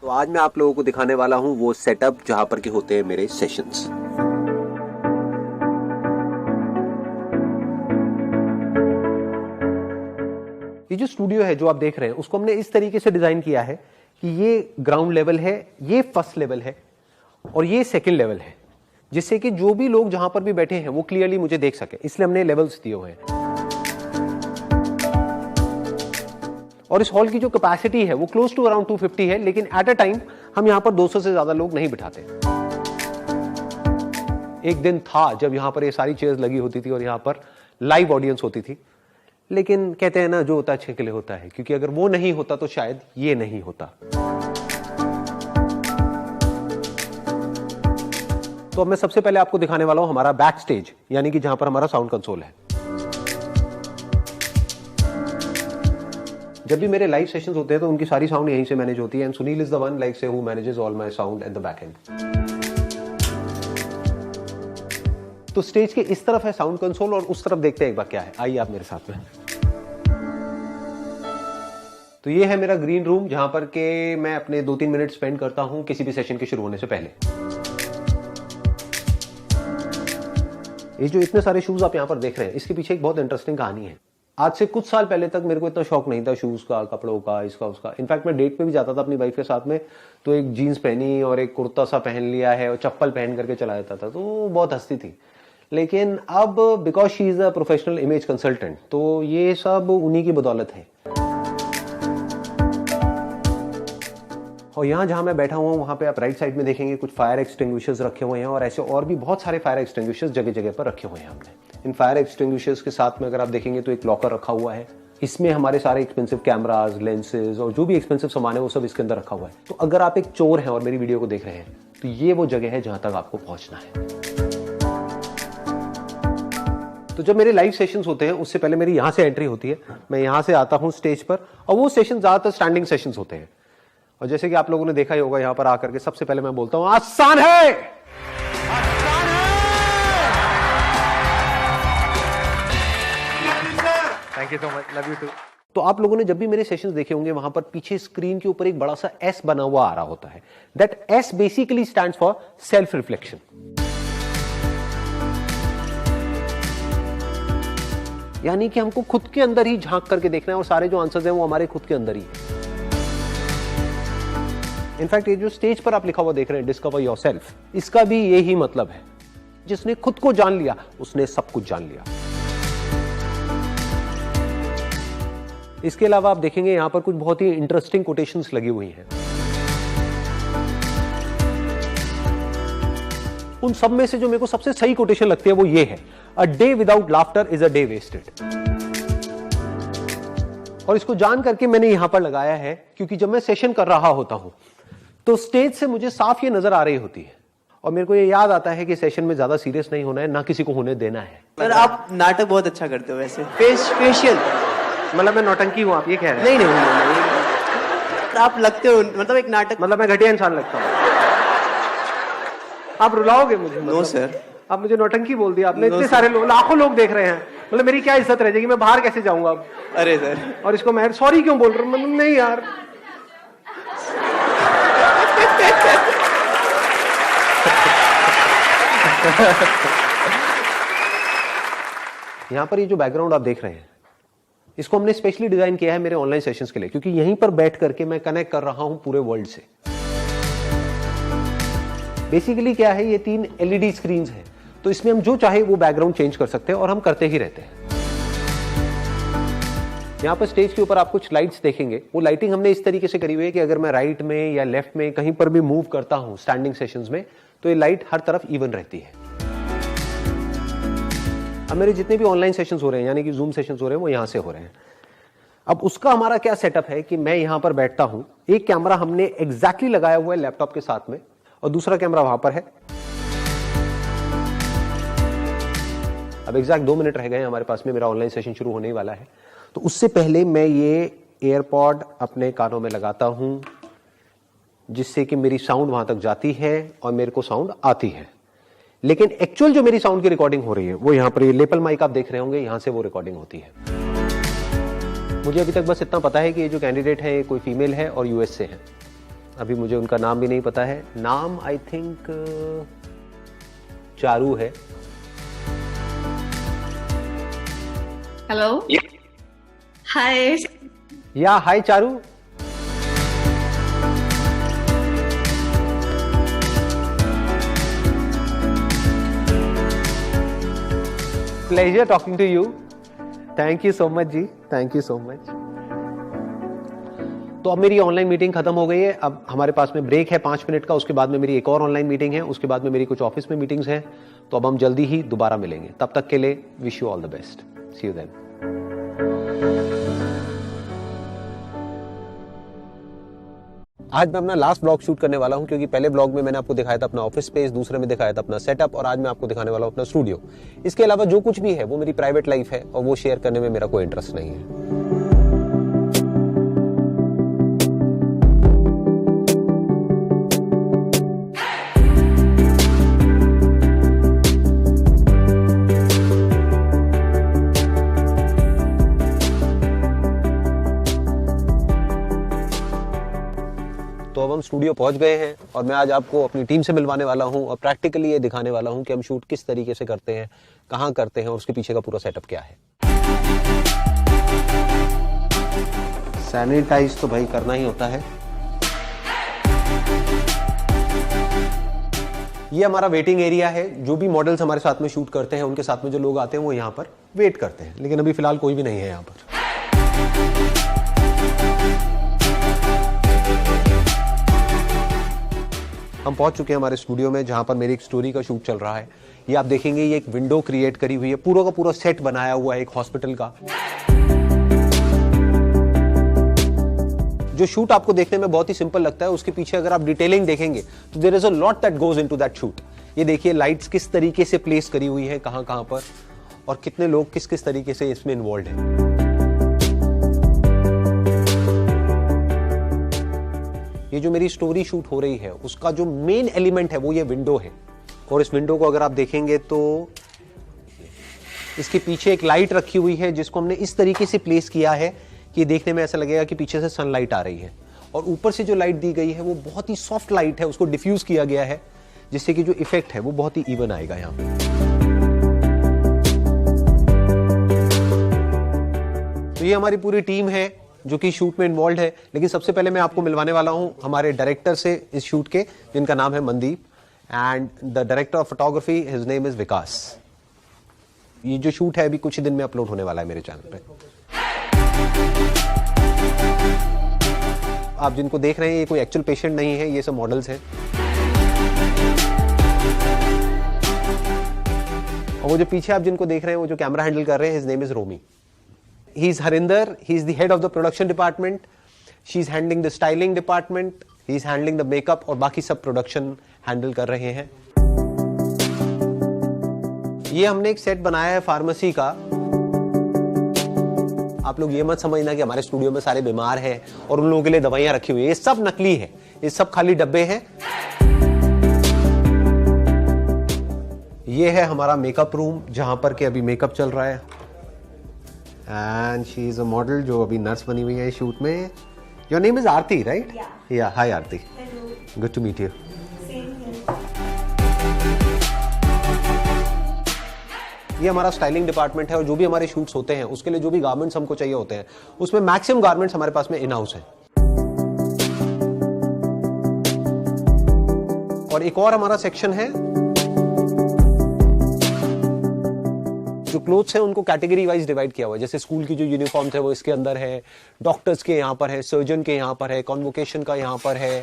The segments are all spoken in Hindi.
तो आज मैं आप लोगों को दिखाने वाला हूं वो सेटअप जहां पर के होते हैं मेरे सेशंस। ये जो स्टूडियो है जो आप देख रहे हैं उसको हमने इस तरीके से डिजाइन किया है कि ये ग्राउंड लेवल है, ये फर्स्ट लेवल है और ये सेकंड लेवल है, जिससे कि जो भी लोग जहां पर भी बैठे हैं वो क्लियरली मुझे देख सके, इसलिए हमने लेवल्स दिए हुए हैं। और इस हॉल की जो कैपेसिटी है वो क्लोज टू अराउंड 250 है, लेकिन एट अ टाइम हम यहां पर 200 से ज्यादा लोग नहीं बिठाते। एक दिन था जब यहां पर ये सारी चेयर्स लगी होती थी और यहां पर लाइव ऑडियंस होती थी, लेकिन कहते हैं ना जो होता है अच्छे के लिए होता है, क्योंकि अगर वो नहीं होता तो शायद ये नहीं होता। तो अब मैं सबसे पहले आपको दिखाने वाला हूं हमारा बैक स्टेज, यानी कि जहां पर हमारा साउंड कंसोल है। जब भी मेरे लाइव सेशंस होते हैं तो उनकी सारी साउंड यहीं से मैनेज होती है, and Sunil is the one like say who manages all my sound at the back end. तो स्टेज के इस तरफ है साउंड कंसोल और उस तरफ देखते हैं एक बार क्या है। आइए आप मेरे साथ में। तो ये है मेरा ग्रीन रूम, जहां पर के मैं अपने 2-3 मिनट स्पेंड करता हूं किसी भी सेशन के शुरू होने से पहले। ये जो इतने सारे शूज आप यहां पर देख रहे हैं, इसके पीछे एक बहुत इंटरेस्टिंग कहानी है। आज से कुछ साल पहले तक मेरे को इतना शौक नहीं था शूज का, कपड़ों का, इसका उसका। इनफैक्ट मैं डेट पे भी जाता था अपनी वाइफ के साथ में तो एक जीन्स पहनी और एक कुर्ता सा पहन लिया है और चप्पल पहन करके चला जाता था, तो बहुत हंसती थी। लेकिन अब because she is a professional image consultant, तो ये सब उन्हीं की बदौलत है। और यहां जहां मैं बैठा हुआ हूं वहां पे आप राइट साइड में देखेंगे कुछ फायर एक्सटिंग्विशर्स रखे हुए हैं, और ऐसे और भी बहुत सारे फायर एक्सटिंग्विशर्स जगह जगह पर रखे हुए हैं हमने। इन फायर एक्सटिंग्विशर्स के साथ में अगर आप देखेंगे तो एक लॉकर रखा हुआ है, इसमें हमारे सारे एक्सपेंसिव कैमरास, लेंसेज और जो भी एक्सपेंसिव सामान है वो सब इसके अंदर रखा हुआ है। तो अगर आप एक चोर हैं और मेरी वीडियो को देख रहे हैं तो ये वो जगह है जहां तक आपको पहुंचना है। तो जब मेरे लाइव सेशंस होते हैं उससे पहले मेरी यहां से एंट्री होती है, मैं यहां से आता हूं स्टेज पर, और वो सेशन ज्यादातर स्टैंडिंग सेशंस होते हैं। और जैसे कि आप लोगों ने देखा ही होगा, यहां पर आकर के सबसे पहले मैं बोलता हूं आसान है, आसान है। Thank you so much, love you too. तो आप लोगों ने जब भी मेरे सेशंस देखे होंगे वहां पर पीछे स्क्रीन के ऊपर एक बड़ा सा एस बना हुआ आ रहा होता है। That S basically stands for self reflection. यानी कि हमको खुद के अंदर ही झांक करके देखना है और सारे जो आंसर्स हैं वो हमारे खुद के अंदर ही है। इनफैक्ट ये जो स्टेज पर आप लिखा हुआ देख रहे हैं डिस्कवर योरसेल्फ, इसका भी यही मतलब है। जिसने खुद को जान लिया उसने सब कुछ जान लिया। इसके अलावा आप देखेंगे यहां पर कुछ बहुत ही इंटरेस्टिंग कोटेशंस लगी हुई हैं। उन सब में से जो मेरे को सबसे सही कोटेशन लगती है वो ये है, a day without laughter is a day wasted. और इसको जान करके मैंने यहां पर लगाया है क्योंकि जब मैं सेशन कर रहा होता हूं तो स्टेज से मुझे साफ ये नजर आ रही होती है और मेरे को ये याद आता है कि सेशन में ज्यादा सीरियस नहीं होना है, ना किसी को होने देना है। सर आप नाटक बहुत अच्छा करते हो वैसे, फेशियल। मतलब मैं नौटंकी हूं, आप ये कह रहे हैं? नहीं, आप लगते हो मतलब एक नाटक, मतलब मैं घटिया इंसान लगता हूं? आप रुलाओगे मुझे? नो सर, आप मुझे नौटंकी बोल दिया आपने। इतने सारे लोग, लाखों लोग देख रहे हैं, मतलब मेरी क्या इज्जत रह जाएगी? मैं बाहर कैसे जाऊंगा अब? अरे सर, और इसको मैं सॉरी क्यों बोल रहा हूं? मतलब नहीं यार। यहां पर ये जो बैकग्राउंड आप देख रहे हैं इसको हमने स्पेशली डिजाइन किया है मेरे ऑनलाइन सेशंस के लिए, क्योंकि यहीं पर बैठ करके मैं कनेक्ट कर रहा हूं पूरे वर्ल्ड से। बेसिकली क्या है, ये 3 LED स्क्रीन्स हैं, तो इसमें हम जो चाहे वो बैकग्राउंड चेंज कर सकते हैं और हम करते ही रहते हैं। यहां पर स्टेज के ऊपर आप कुछ लाइट्स देखेंगे, वो लाइटिंग हमने इस तरीके से करी हुई है कि अगर मैं राइट में या लेफ्ट में कहीं पर भी मूव करता हूं स्टैंडिंग सेशंस में तो ये लाइट हर तरफ इवन रहती है। अब मेरे जितने भी ऑनलाइन सेशंस हो रहे हैं, यानी कि जूम सेशंस हो रहे हैं, वो यहां से हो रहे हैं। अब उसका हमारा क्या सेटअप है कि मैं यहां पर बैठता हूं, एक कैमरा हमने एग्जैक्टली लगाया हुआ है लैपटॉप के साथ में और दूसरा कैमरा वहां पर है। अब एग्जैक्ट 2 मिनट रह गए हमारे पास में, मेरा ऑनलाइन सेशन शुरू होने ही वाला है। तो उससे पहले मैं ये एयरपॉड अपने कानों में लगाता हूं जिससे कि मेरी साउंड वहां तक जाती है और मेरे को साउंड आती है। लेकिन एक्चुअल जो मेरी साउंड की रिकॉर्डिंग हो रही है वो यहां पर, ये लेपल माइक आप देख रहे होंगे, यहां से वो रिकॉर्डिंग होती है। मुझे अभी तक बस इतना पता है कि ये जो कैंडिडेट है कोई फीमेल है और यूएस से है। अभी मुझे उनका नाम भी नहीं पता है। नाम आई थिंक चारू है। Hello. Hi. या hi Charu. Pleasure talking to you. Thank you so much जी, थैंक यू सो मच। तो अब मेरी ऑनलाइन मीटिंग खत्म हो गई है। अब हमारे पास में ब्रेक है 5 मिनट का, उसके बाद में मेरी एक और ऑनलाइन मीटिंग है, उसके बाद में मेरी कुछ ऑफिस में मीटिंग्स हैं। तो अब हम जल्दी ही दोबारा मिलेंगे। तब तक के लिए wish you all the best. See you then. आज मैं अपना लास्ट ब्लॉग शूट करने वाला हूं, क्योंकि पहले ब्लॉग में मैंने आपको दिखाया था अपना ऑफिस स्पेस, दूसरे में दिखाया था अपना सेटअप, और आज मैं आपको दिखाने वाला हूं अपना स्टूडियो। इसके अलावा जो कुछ भी है वो मेरी प्राइवेट लाइफ है और वो शेयर करने में मेरा कोई इंटरेस्ट नहीं है। तो अब हम स्टूडियो पहुंच गए हैं और मैं आज आपको अपनी टीम से मिलवाने वाला हूं और प्रैक्टिकली ये दिखाने वाला हूं कि हम शूट किस तरीके से करते हैं, कहां करते हैं और उसके पीछे का पूरा सेटअप क्या है। सैनिटाइज तो भाई करना ही होता है। ये हमारा वेटिंग एरिया है। जो भी मॉडल्स हमारे साथ में शूट करते हैं उनके साथ में जो लोग आते हैं वो यहाँ पर वेट करते हैं, लेकिन अभी फिलहाल कोई भी नहीं है यहाँ पर। हम पहुंच चुके हैं हमारे स्टूडियो में, जहां पर मेरी एक स्टोरी का शूट चल रहा है। ये आप देखेंगे, ये एक विंडो क्रिएट करी हुई है, पूरा का पूरा सेट बनाया हुआ है एक हॉस्पिटल का। जो शूट आपको देखने में बहुत ही सिंपल लगता है, उसके पीछे अगर आप डिटेलिंग देखेंगे तो there is a lot that goes into that shoot. ये देखिए लाइट्स किस तरीके से प्लेस करी हुई है, कहां कहां पर, और कितने लोग किस किस तरीके से इसमें इन्वॉल्व हैं। ये जो मेरी स्टोरी शूट हो रही है उसका जो मेन एलिमेंट है वो ये विंडो है। और इस विंडो को अगर आप देखेंगे तो इसके पीछे एक लाइट रखी हुई है, जिसको हमने इस तरीके से प्लेस किया है कि देखने में ऐसा लगेगा कि पीछे से सनलाइट आ रही है। और ऊपर से जो लाइट दी गई है वो बहुत ही सॉफ्ट लाइट है, उसको डिफ्यूज किया गया है, जिससे कि जो इफेक्ट है वो बहुत ही इवन आएगा यहाँ पे। तो ये हमारी पूरी टीम है जो कि शूट में इन्वॉल्व है। लेकिन सबसे पहले मैं आपको मिलवाने वाला हूं हमारे डायरेक्टर से इस शूट के, जिनका नाम है Mandeep, and the director of photography, his name is Vikas. ये जो शूट है अभी कुछ ही दिन में अपलोड होने वाला है मेरे चैनल पे। आप जिनको देख रहे हैं ये कोई एक्चुअल पेशेंट नहीं है, ये सब मॉडल्स हैं। और वो जो पीछे आप जिनको देख रहे हैं वो जो कैमरा हैंडल कर रहे हैं, his name is Romi. He is Harinder. He is the head of the production department. She is handling the styling department. He is handling the makeup और बाकी सब प्रोडक्शन हैंडल कर रहे हैं। ये हमने एक सेट बनाया है फार्मेसी का। आप लोग ये मत समझना कि हमारे स्टूडियो में सारे बीमार हैं और उन लोगों के लिए दवाइयां रखी हुई है। ये सब नकली है, ये सब खाली डब्बे हैं। ये है हमारा मेकअप रूम, जहां पर के अभी मेकअप चल रहा है। And she is a model जो अभी नर्स बनी हुई है शूट में। Your name is Aarti, right? या हाय आरती, गुड टू मीट यू। ये हमारा स्टाइलिंग डिपार्टमेंट है और जो भी हमारे शूट्स होते हैं उसके लिए जो भी गारमेंट्स हमको चाहिए होते हैं उसमें मैक्सिमम गारमेंट्स हमारे पास में इन हाउस है। और एक और हमारा सेक्शन है, जो क्लोथ्स है उनको कैटेगरी वाइज डिवाइड किया हुआ है। जैसे स्कूल की जो यूनिफॉर्म है वो इसके अंदर है, डॉक्टर्स के यहाँ पर है, सर्जन के यहाँ पर है, कॉन्वोकेशन का यहाँ पर है।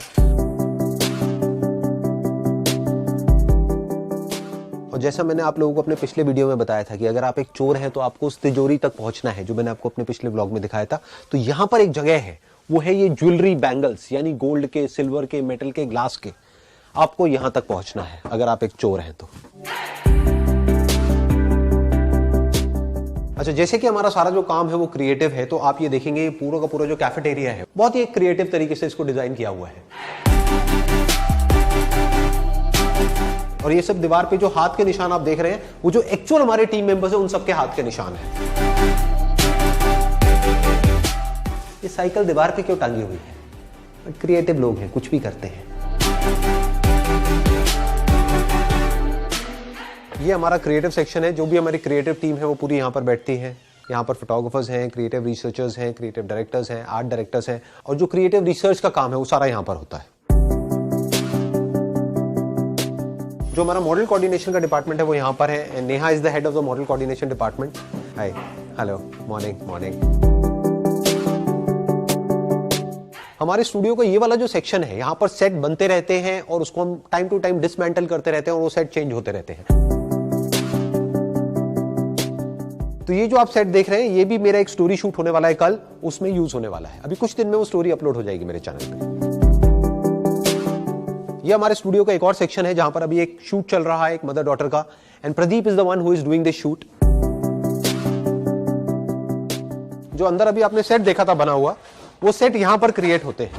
और जैसा मैंने आप लोगों को अपने पिछले वीडियो में बताया था कि अगर आप एक चोर हैं तो आपको उस तिजोरी तक पहुंचना है, जो मैंने आपको अपने पिछले ब्लॉग में दिखाया था। तो यहाँ पर एक जगह है, वो है ये ज्वेलरी बैंगल्स, यानी गोल्ड के, सिल्वर के, मेटल के, ग्लास के। आपको यहाँ तक पहुंचना है अगर आप एक चोर हैं तो। अच्छा, जैसे कि हमारा सारा जो काम है वो क्रिएटिव है, तो आप ये देखेंगे पूरा का पूरा जो कैफेटेरिया है बहुत ही एक क्रिएटिव तरीके से इसको डिजाइन किया हुआ है। और ये सब दीवार पे जो हाथ के निशान आप देख रहे हैं वो जो एक्चुअल हमारे टीम मेंबर्स हैं उन सबके हाथ के निशान हैं। ये साइकिल दीवार पे क्यों टांगी हुई है? क्रिएटिव लोग हैं, कुछ भी करते हैं। ये हमारा क्रिएटिव सेक्शन है। जो भी हमारी क्रिएटिव टीम है वो पूरी यहाँ पर बैठती है। यहाँ पर फोटोग्राफर्स हैं, क्रिएटिव रिसर्चर्स हैं, क्रिएटिव डायरेक्टर्स हैं, आर्ट डायरेक्टर्स हैं, और जो क्रिएटिव रिसर्च का काम है वो सारा यहाँ पर होता है। जो हमारा मॉडल कोऑर्डिनेशन का डिपार्टमेंट है वो यहाँ पर है। Neha is the head of the model coordination department. Hi, hello, morning morning. हमारे स्टूडियो का ये वाला जो सेक्शन है, यहाँ पर सेट बनते रहते हैं और उसको हम टाइम टू टाइम डिसमेंटल करते रहते हैं और वो सेट चेंज होते रहते हैं। तो ये जो आप सेट देख रहे हैं, ये भी मेरा एक स्टोरी शूट होने वाला है कल, उसमें यूज होने वाला है। अभी कुछ दिन में वो स्टोरी अपलोड हो जाएगी मेरे चैनल पे। ये हमारे स्टूडियो का एक और सेक्शन है जहां पर अभी एक शूट चल रहा है, एक मदर डॉटर का, and Pradeep is the one who is doing this shoot. जो अंदर अभी आपने सेट देखा था बना हुआ, वो सेट यहां पर क्रिएट होते हैं।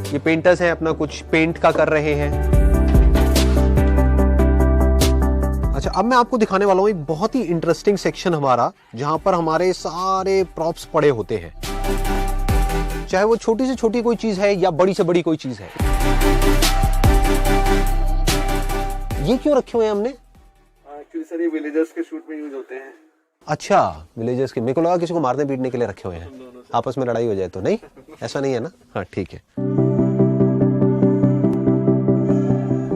ये पेंटर्स हैं, अपना कुछ पेंट का कर रहे हैं। अच्छा, अब मैं आपको दिखाने वाला हूं एक बहुत ही इंटरेस्टिंग सेक्शन हमारा, जहां पर हमारे सारे प्रॉप्स पड़े होते हैं, चाहे वो छोटी से छोटी कोई चीज है या बड़ी से बड़ी कोई चीज है। ये क्यों रखे हुए हैं हमने? क्योंकि सर ये विलेजर्स के शूट में यूज होते हैं। अच्छा, विलेजर्स के। मेरे को लगा किसी को मारने पीटने के लिए रखे हुए हैं, आपस में लड़ाई हो जाए तो। नहीं, ऐसा नहीं है ना? हाँ, ठीक है।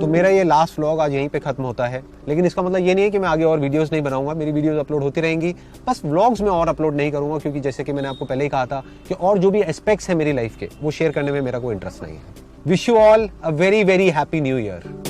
तो मेरा ये लास्ट व्लॉग आज यहीं पे खत्म होता है, लेकिन इसका मतलब ये नहीं है कि मैं आगे और वीडियोस नहीं बनाऊंगा। मेरी वीडियोस अपलोड होती रहेंगी, बस व्लॉग्स में और अपलोड नहीं करूंगा, क्योंकि जैसे कि मैंने आपको पहले ही कहा था कि और जो भी एस्पेक्ट्स है मेरी लाइफ के, वो शेयर करने में मेरा कोई इंटरेस्ट नहीं है। Wish you all a very very happy new year.